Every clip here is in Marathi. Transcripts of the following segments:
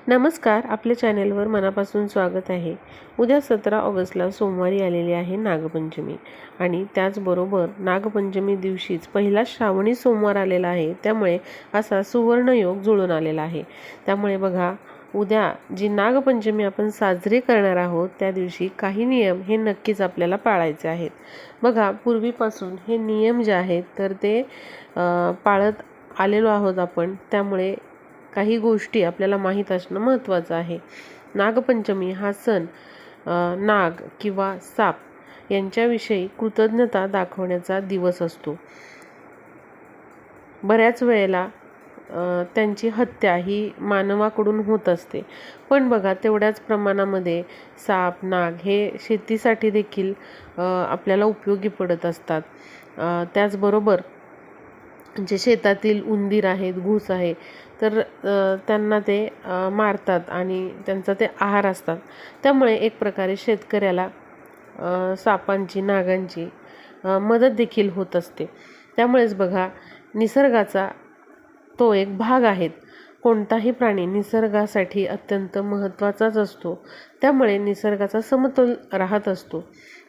नमस्कार, आपल्या चॅनेलवर मनापासून स्वागत आहे। उद्या 17 ऑगस्टला सोमवारी आलेली आहे नागपंचमी आणि त्याचबरोबर नागपंचमी दिवशीच पहिला श्रावणी सोमवार आलेला आहे। त्यामुळे असा सुवर्ण योग जुळून आलेला आहे। त्यामुळे बघा, उद्या जी नागपंचमी आपण साजरी करणार आहोत त्या दिवशी काही नियम हे नक्कीच आपल्याला पाळायचे आहेत। बघा, पूर्वीपासून हे नियम जे आहेत तर ते पाळत आलेलो आहोत आपण। त्यामुळे काही गोष्टी आपल्याला माहीत असणं महत्त्वाचं आहे। नागपंचमी हा सण नाग किंवा साप यांच्याविषयी कृतज्ञता दाखवण्याचा दिवस असतो। बऱ्याच वेळेला त्यांची हत्या ही मानवाकडून होत असते, पण बघा तेवढ्याच प्रमाणामध्ये साप नाग हे शेतीसाठी देखील आपल्याला उपयोगी पडत असतात। त्याचबरोबर जे शेतातील उंदीर आहेत, घूस आहे, तर त्यांना ते मारतात आणि त्यांचा ते आहार असतात। त्यामुळे एक प्रकारे शेतकऱ्याला सापांची नागांची मदत देखील होत असते। त्यामुळेच बघा, निसर्गाचा तो एक भाग आहे। कोणताही प्राणी निसर्गासाठी अत्यंत महत्त्वाचाच असतो। त्यामुळे निसर्गाचा समतोल राहत असतो।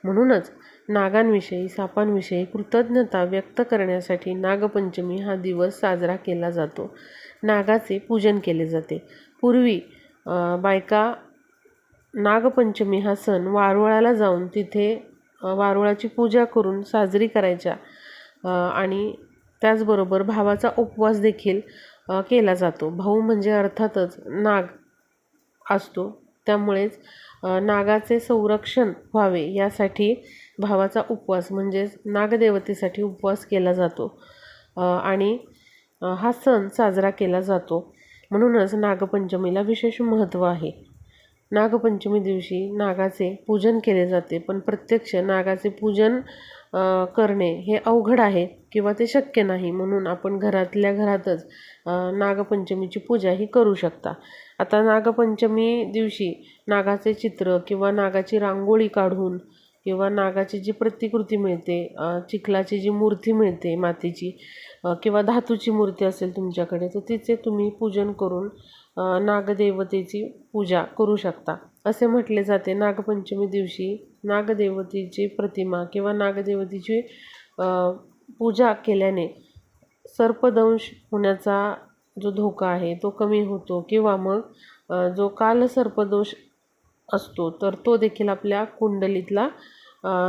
म्हणूनच नागांविषयी सापांविषयी कृतज्ञता व्यक्त करण्यासाठी नागपंचमी हा दिवस साजरा केला जातो। नागाचे पूजन केले जाते। पूर्वी बायका नागपंचमी हा सण वारुळाला जाऊन तिथे वारुळाची पूजा करून साजरी करायच्या आणि त्याचबरोबर भावाचा उपवास देखील केला जातो। भाऊ म्हणजे अर्थातच नाग असतो। त्यामुळेच नागाचे संरक्षण व्हावे यासाठी भावाचा उपवास म्हणजेच नागदेवतेसाठी उपवास केला जातो आणि हा सण साजरा केला जातो। म्हणूनच नागपंचमीला विशेष महत्त्व आहे। नागपंचमी दिवशी नागाचे पूजन केले जाते, पण प्रत्यक्ष नागाचे पूजन करणे हे अवघड आहे किंवा ते शक्य नाही। म्हणून आपण घरातल्या घरातच नागपंचमीची पूजा ही करू शकता। आता नागपंचमी दिवशी नागाचे चित्र किंवा नागाची रांगोळी काढून किंवा नागाची जी प्रतिकृती मिळते, चिखलाची जी मूर्ती मिळते मातीची किंवा धातूची मूर्ती असेल तुमच्याकडे, तर तिचे तुम्ही पूजन करून नागदेवतेची पूजा करू शकता। असे म्हटले जाते, नागपंचमी दिवशी नागदेवतेची प्रतिमा किंवा नागदेवतेची पूजा केल्याने सर्पदंश होण्याचा जो धोका आहे तो कमी होतो किंवा मग जो कालसर्पदोष असतो तर तो देखील आपल्या कुंडलीतला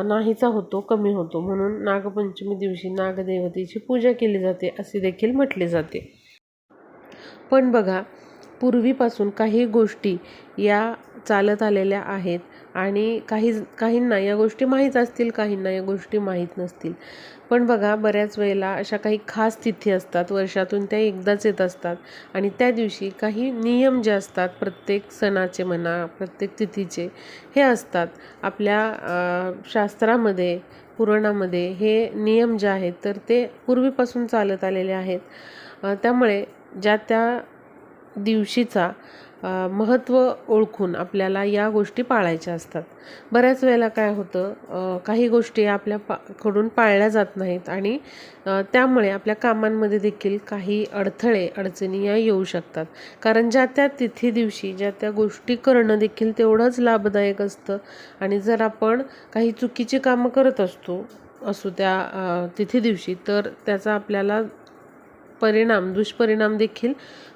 नाहीसा होतो, कमी होतो। म्हणून नागपंचमी दिवशी नागदेवतेची पूजा केली जाते असे देखील म्हटले जाते। पण बघा, पूर्वीपासून काही गोष्टी या चालत आलेल्या आहेत आणि काहींना या गोष्टी माहीत असतील, काहींना या गोष्टी माहीत नसतील। पण बघा, बऱ्याच वेळेला अशा काही खास तिथी असतात, वर्षातून त्या एकदाच येत असतात आणि त्या दिवशी काही नियम जे असतात प्रत्येक सणाचे म्हणा, प्रत्येक तिथीचे हे असतात। आपल्या शास्त्रामध्ये, पुराणामध्ये हे नियम जे आहेत तर ते पूर्वीपासून चालत आलेले आहेत। त्यामुळे ज्या त्या दिवशीचा महत्त्व ओळखून आपल्याला या गोष्टी पाळायच्या असतात। बऱ्याच वेळेला काय होतं, काही गोष्टी आपल्याकडून पाळल्या जात नाहीत आणि त्यामुळे आपल्या कामांमध्ये देखील काही अडचणी या येऊ शकतात। कारण ज्या त्या तिथी दिवशी ज्या त्या गोष्टी करणं देखील तेवढंच लाभदायक असतं आणि जर आपण काही चुकीची कामं करत असू त्या तिथी दिवशी, तर त्याचा आपल्याला दुष्परिणाम देखील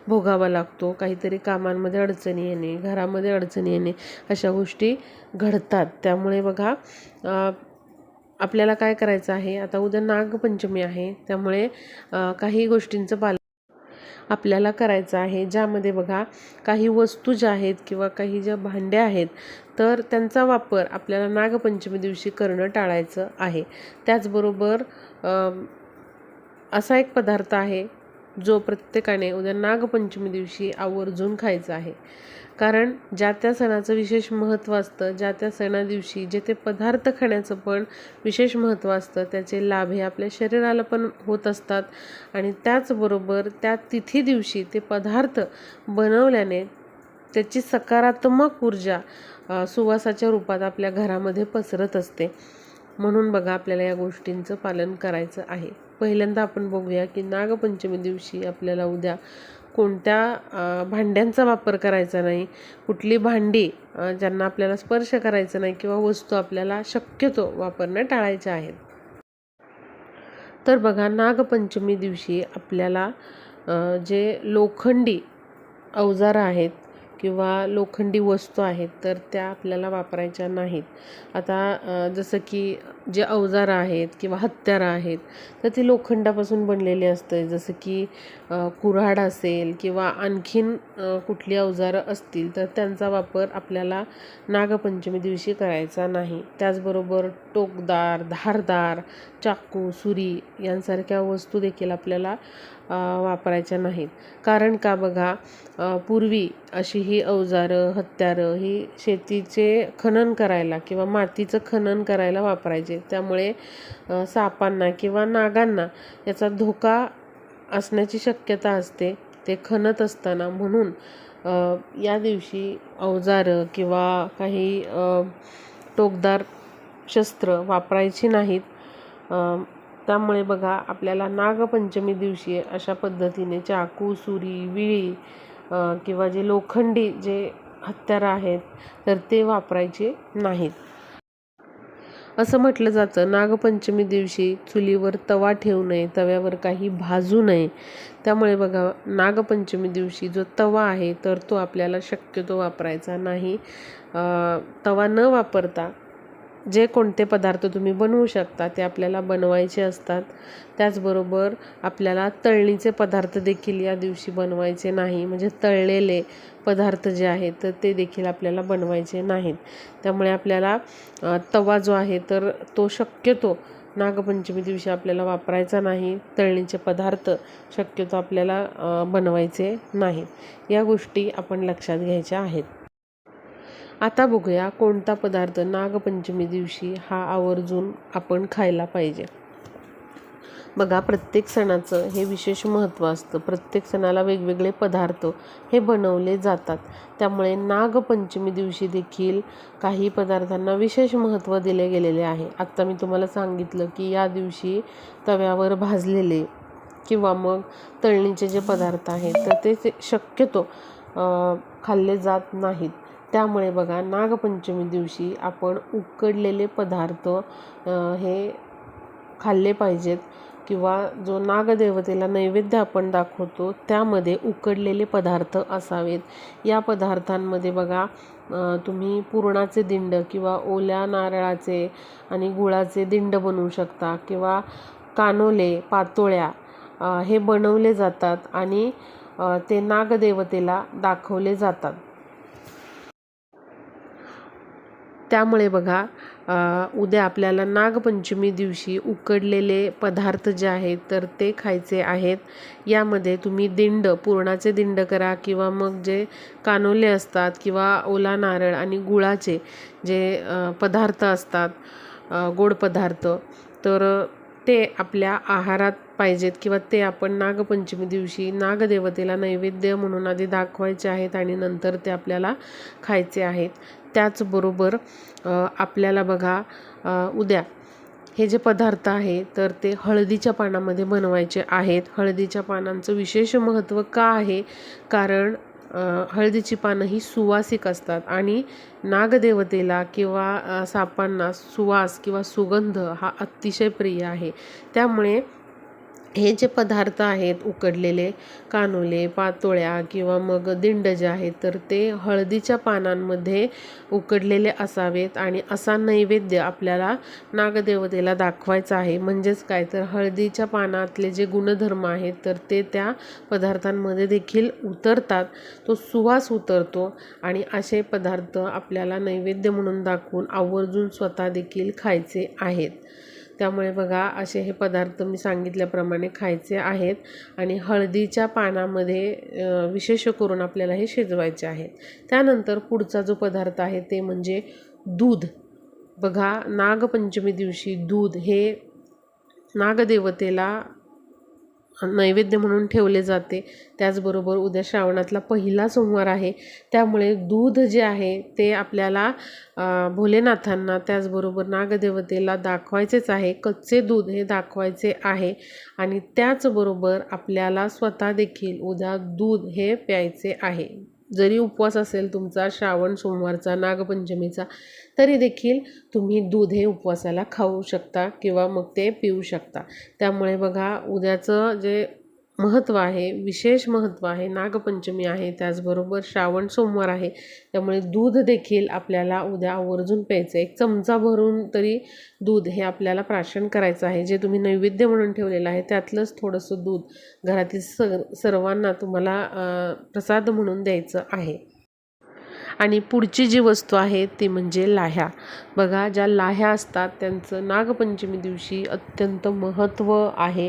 भोगावा लागतो। काहीतरी कामांमध्ये अडचणी येणे, घरामध्ये अडचणी येणे अशा गोष्टी घडतात। त्यामुळे बघा, आपल्याला काय करायचं आहे, आता उद्या नागपंचमी आहे, त्यामुळे काही गोष्टींचं पालन आपल्याला करायचं आहे। ज्यामध्ये बघा, काही वस्तू ज्या आहेत किंवा काही ज्या भांड्या आहेत तर त्यांचा वापर आपल्याला नागपंचमी दिवशी करणं टाळायचं आहे। त्याचबरोबर असा एक पदार्थ आहे जो प्रत्येकाने उद्या नागपंचमी दिवशी आवर्जून खायचा आहे। कारण ज्या त्या सणाचं विशेष महत्त्व असतं, ज्या त्या सणादिवशी जे ते पदार्थ खाण्याचं पण विशेष महत्त्व असतं, त्याचे लाभ हे आपल्या शरीराला पण होत असतात आणि त्याचबरोबर त्या तिथी दिवशी ते पदार्थ बनवल्याने त्याची सकारात्मक ऊर्जा सुवासाच्या रूपात आपल्या घरामध्ये पसरत असते। म्हणून बघा, आपल्याला या गोष्टींचं पालन करायचं आहे। पहिल्यांदा आपण बघूया की नागपंचमी दिवशी आपल्याला उद्या कोणत्या भांड्यांचा वापर करायचा नाही, कुठली भांडी ज्यांना आपल्याला स्पर्श करायचं नाही किंवा वस्तू आपल्याला शक्यतो वापरणं टाळायच्या आहेत. तर बघा, नागपंचमी दिवशी आपल्याला जे लोखंडी अवजारं आहेत किंवा लोखंडी वस्तू आहेत तर त्या आपल्याला वापरायच्या नाहीत. आता जसं की जे अवजारं आहेत किंवा हत्यारं आहेत तर ती लोखंडापासून बनलेली असते. जसं की कुऱ्हाड असेल किंवा आणखीन कुठली अवजारं असतील तर त्यांचा वापर आपल्याला नागपंचमी दिवशी करायचा नाही. त्याचबरोबर टोकदार, धारदार चाकू, सुरी यांसारख्या वस्तू देखील आपल्याला वापरायच्या नाहीत. कारण का बघा, पूर्वी अशी ही अवजारं, हत्यारं ही शेतीचे खनन करायला किंवा मातीचं खनन करायला वापरायचे. त्यामुळे सापांना किंवा नागांना याचा धोका असण्याची शक्यता असते ते खणत असताना. म्हणून या दिवशी अवजारं किंवा काही टोकदार शस्त्र वापरायची नाहीत. त्यामुळे बघा, आपल्याला नागपंचमी दिवशी अशा पद्धतीने चाकू, सुरी, विळी किंवा जे लोखंडी जे हत्यारं आहेत तर ते वापरायचे नाहीत. असं म्हटलं जातं, नागपंचमी दिवशी चुलीवर तवा ठेवू नये, तव्यावर काही भाजू नये. त्यामुळे बघा, नागपंचमी दिवशी जो तवा आहे तर तो आपल्याला शक्यतो वापरायचा नाही. तवा न वापरता जे कोणते पदार्थ तुम्ही बनवू शकता ते आपल्याला बनवायचे असतात. त्याचबरोबर आपल्याला तळणीचे पदार्थ देखील या दिवशी बनवायचे नाही. म्हणजे तळलेले पदार्थ जे आहेत तर ते देखील आपल्याला बनवायचे नाहीत. त्यामुळे आपल्याला तवा जो आहे तर तो शक्यतो नागपंचमी दिवशी आपल्याला वापरायचा नाही. तळणीचे पदार्थ शक्यतो आपल्याला बनवायचे नाहीत. या गोष्टी आपण लक्षात घ्यायच्या आहेत. आता बघूया कोणता पदार्थ नागपंचमी दिवशी हा आवर्जून आपण खायला पाहिजे. बघा, प्रत्येक सणाचं हे विशेष महत्त्व असतं. प्रत्येक सणाला वेगवेगळे पदार्थ हे बनवले जातात. त्यामुळे नागपंचमी दिवशी देखील काही पदार्थांना विशेष महत्त्व दिले गेलेले आहे. आत्ता मी तुम्हाला सांगितलं की या दिवशी तव्यावर भाजलेले किंवा मग तळणीचे जे पदार्थ आहेत तर ते शक्यतो खाल्ले जात नाहीत. त्यामुळे बघा, नागपंचमी दिवशी आपण उकडलेले पदार्थ हे खाल्ले पाहिजेत किंवा जो नागदेवतेला नैवेद्य आपण दाखवतो त्यामध्ये उकडलेले पदार्थ असावेत. या पदार्थांमध्ये बघा, तुम्ही पुरणाचे दिंड किंवा ओल्या नारळाचे आणि गुळाचे दिंड बनवू शकता किंवा कानोले, पातोळ्या हे बनवले जातात आणि ते नागदेवतेला दाखवले जातात. त्यामुळे बघा, उद्या आपल्याला नागपंचमी दिवशी उकडलेले पदार्थ जे आहेत तर ते खायचे आहेत. यामध्ये तुम्ही दिंड, पुरणाचे दिंड करा किंवा मग जे कानोले असतात किंवा ओला नारळ आणि गुळाचे जे पदार्थ असतात, गोड पदार्थ, तर ते आपल्या आहारात पाहिजेत किंवा ते आपण नागपंचमी दिवशी नागदेवतेला नैवेद्य म्हणून आधी दाखवायचे आहेत आणि नंतर ते आपल्याला खायचे आहेत. त्याचबरोबर आपल्याला बघा, उद्या हे जे पदार्थ आहे तर ते हळदीच्या पानामध्ये बनवायचे आहेत. हळदीच्या पानांचं विशेष महत्त्व का आहे? कारण हळदीची पानं ही सुवासिक असतात आणि नागदेवतेला किंवा सापांना सुवास किंवा सुगंध हा अतिशय प्रिय आहे. त्यामुळे हे जे पदार्थ आहेत उकडलेले, कानोले, पातोळ्या किंवा मग दिंड जे आहेत तर ते हळदीच्या पानांमध्ये उकडलेले असावेत आणि असा नैवेद्य आपल्याला नागदेवतेला दाखवायचा आहे. म्हणजेच काय, तर हळदीच्या पानातले जे गुणधर्म आहेत तर ते त्या पदार्थांमध्ये देखील उतरतात, तो सुवास उतरतो आणि असे पदार्थ आपल्याला नैवेद्य म्हणून दाखवून आवर्जून स्वतः देखील खायचे आहेत. त्यामुळे बघा, असे हे पदार्थ मी सांगितल्याप्रमाणे खायचे आहेत आणि हळदीच्या पानामध्ये विशेष करून आपल्याला हे शिजवायचे आहेत. त्यानंतर पुढचा जो पदार्थ आहे ते म्हणजे दूध. बघा, नागपंचमी दिवशी दूध हे नागदेवतेला नैवेद्य म्हणून ठेवले जाते. त्याचबरोबर उद्या श्रावणातला पहिला सोमवार आहे, त्यामुळे दूध जे आहे ते आपल्याला भोलेनाथांना त्याचबरोबर नागदेवतेला दाखवायचेच आहे. कच्चे दूध हे दाखवायचे आहे आणि त्याचबरोबर आपल्याला स्वतः देखील उद्या दूध हे प्यायचे आहे. जरी उपवास असेल तुमचा श्रावण सोमवारचा, नागपंचमीचा, तरी देखील तुम्ही दूध हे उपवासाला खाऊ शकता किंवा मग ते पिऊ शकता. त्यामुळे बघा उद्याचं जे महत्त्व आहे, विशेष महत्त्व आहे, नागपंचमी आहे, त्याचबरोबर श्रावण सोमवार आहे, त्यामुळे दूध देखील आपल्याला उद्या आवर्जून प्यायचं. 1 चमचा भरून तरी दूध हे आपल्याला प्राशन करायचं आहे. जे तुम्ही नैवेद्य म्हणून ठेवलेलं आहे त्यातलंच थोडंसं दूध घरातील सर्वांना तुम्हाला प्रसाद म्हणून द्यायचं आहे. आणि पुढची जी वस्तू आहे ती म्हणजे लाह्या. बघा ज्या लाह्या असतात त्यांचं नागपंचमी दिवशी अत्यंत महत्त्व आहे.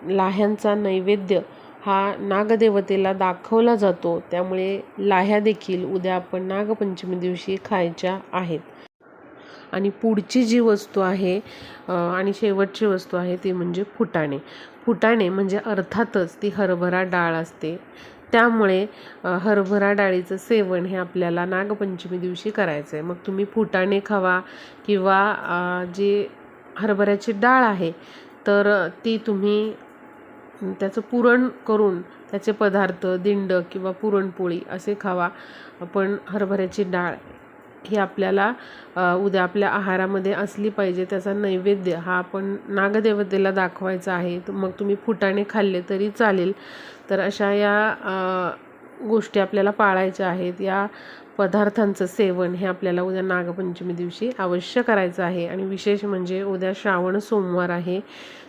लाह्यांचा नैवेद्य हा नागदेवतेला दाखवला जातो, त्यामुळे लाह्या देखील उद्या आपण नागपंचमी दिवशी खायच्या आहेत. आणि पुढची जी वस्तू आहे आणि शेवटची वस्तू आहे ती म्हणजे फुटाणे. फुटाणे म्हणजे अर्थातच ती हरभरा डाळ असते, त्यामुळे हरभरा डाळीचं सेवन हे आपल्याला नागपंचमी दिवशी करायचं आहे. मग तुम्ही फुटाणे खावा किंवा जी हरभऱ्याची डाळ आहे तर ती तुम्ही त्याचं पुरण करून त्याचे पदार्थ दिंड किंवा पुरणपोळी असे खावा. पण हरभऱ्याची डाळ ही आपल्याला उद्या आपल्या आहारामध्ये असली पाहिजे. त्याचा नैवेद्य हा आपण नागदेवतेला दाखवायचा आहे. मग तुम्ही फुटाणे खाल्ले तरी चालेल. तर अशा या गोष्टी आपल्याला पाळायच्या आहेत. या पदार्थांचं सेवन हे आपल्याला उद्या नागपंचमी दिवशी अवश्य करायचं आहे. आणि विशेष म्हणजे उद्या श्रावण सोमवार आहे,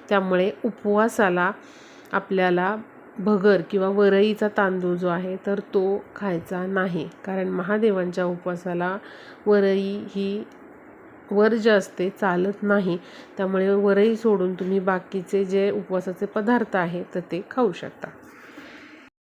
त्यामुळे उपवासाला आपल्याला भगर किंवा वरईचा तांदूळ जो आहे तर तो खायचा नाही, कारण महादेवांच्या उपवासाला वरई ही वर्ज्य असते, चालत नाही. त्यामुळे वरई सोडून तुम्ही बाकीचे जे उपवासाचे पदार्थ आहेत तर ते खाऊ शकता.